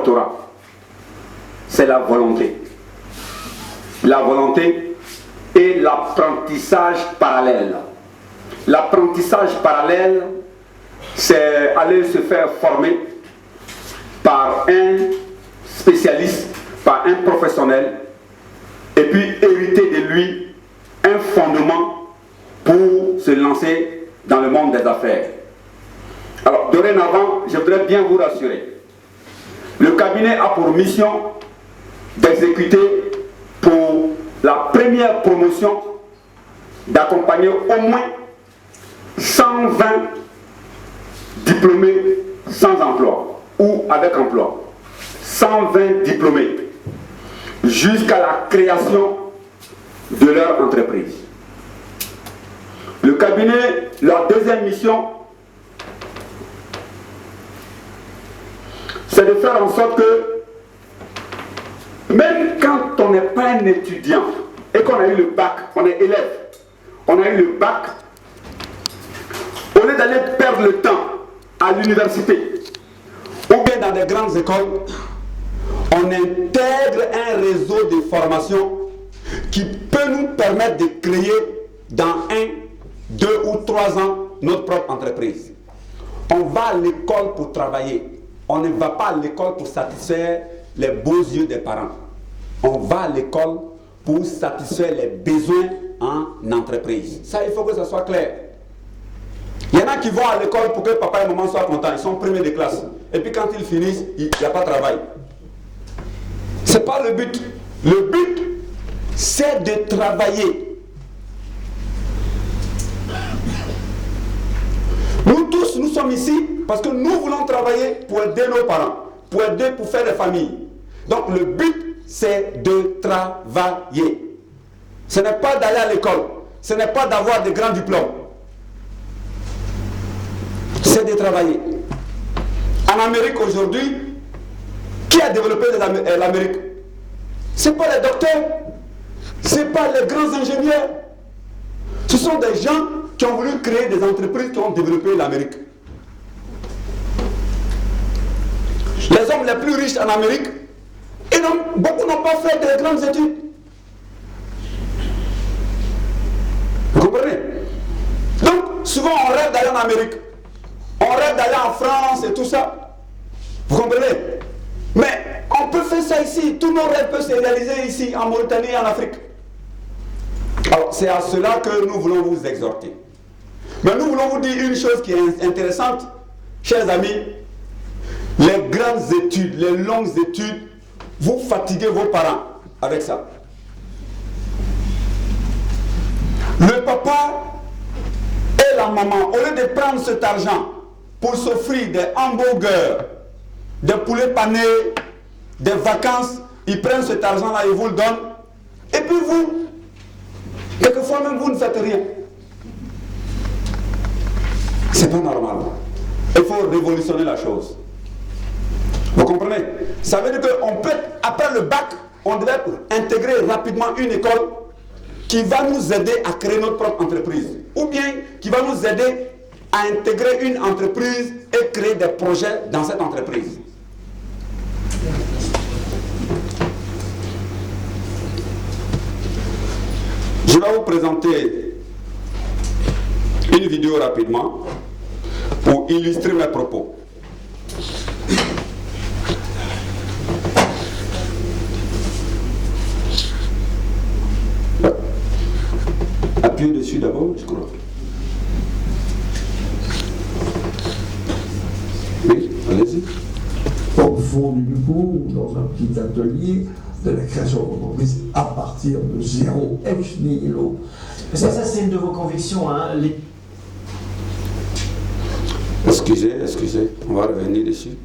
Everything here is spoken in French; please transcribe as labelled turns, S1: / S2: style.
S1: doctorat, c'est la volonté. La volonté et l'apprentissage parallèle. L'apprentissage parallèle, c'est aller se faire former par un spécialiste, par un professionnel, et puis hériter de lui un fondement pour se lancer dans le monde des affaires. Alors, dorénavant, je voudrais bien vous rassurer. Le cabinet a pour mission d'exécuter pour la première promotion, d'accompagner au moins 120 diplômés sans emploi ou avec emploi. 120 diplômés jusqu'à la création de leur entreprise. Le cabinet, la deuxième mission, c'est de faire en sorte que même quand on n'est pas un étudiant et qu'on a eu le bac, on est élève, on a eu le bac, au lieu d'aller perdre le temps à l'université ou bien dans des grandes écoles, on intègre un réseau de formation qui peut nous permettre de créer dans 1, 2 ou 3 ans notre propre entreprise. On va à l'école pour travailler. On ne va pas à l'école pour satisfaire les beaux yeux des parents. On va à l'école pour satisfaire les besoins en entreprise. Ça, il faut que ça soit clair. Il y en a qui vont à l'école pour que papa et maman soient contents. Ils sont premiers de classe. Et puis quand ils finissent, il n'y a pas de travail. Ce n'est pas le but. Le but, c'est de travailler. Nous tous, nous sommes ici parce que nous voulons travailler pour aider nos parents, pour aider, pour faire des familles. Donc le but, c'est de travailler. Ce n'est pas d'aller à l'école. Ce n'est pas d'avoir de grands diplômes. C'est de travailler. En Amérique aujourd'hui, qui a développé l'Amérique? Ce n'est pas les docteurs, ce n'est pas les grands ingénieurs. Ce sont des gens qui ont voulu créer des entreprises qui ont développé l'Amérique. Les hommes les plus riches en Amérique, beaucoup n'ont pas fait de grandes études. Vous comprenez? Donc, souvent on rêve d'aller en Amérique. On rêve d'aller en France et tout ça. Vous comprenez? Mais on peut faire ça ici. Tous nos rêves peuvent se réaliser ici, en Mauritanie et en Afrique. Alors, c'est à cela que nous voulons vous exhorter. Mais nous voulons vous dire une chose qui est intéressante, chers amis. Les grandes études, les longues études, vous fatiguez vos parents avec ça. Le papa et la maman, au lieu de prendre cet argent pour s'offrir des hamburgers, des poulets panés, des vacances, ils prennent cet argent-là, ils vous le donnent. Et puis vous, quelquefois même vous ne faites rien. C'est pas normal. Il faut révolutionner la chose. Vous comprenez? Ça veut dire qu'on peut, après le bac, on devrait intégrer rapidement une école qui va nous aider à créer notre propre entreprise. Ou bien qui va nous aider à intégrer une entreprise et créer des projets dans cette entreprise. Je vais vous présenter une vidéo rapidement pour illustrer mes propos. Appuyez dessus d'abord, je crois. Oui, allez-y.
S2: Au fond du cours, dans un petit atelier de la création d'entreprise à partir de zéro, ex nihilo.
S3: Ça c'est une de vos convictions, hein.
S1: Excusez, on va revenir dessus.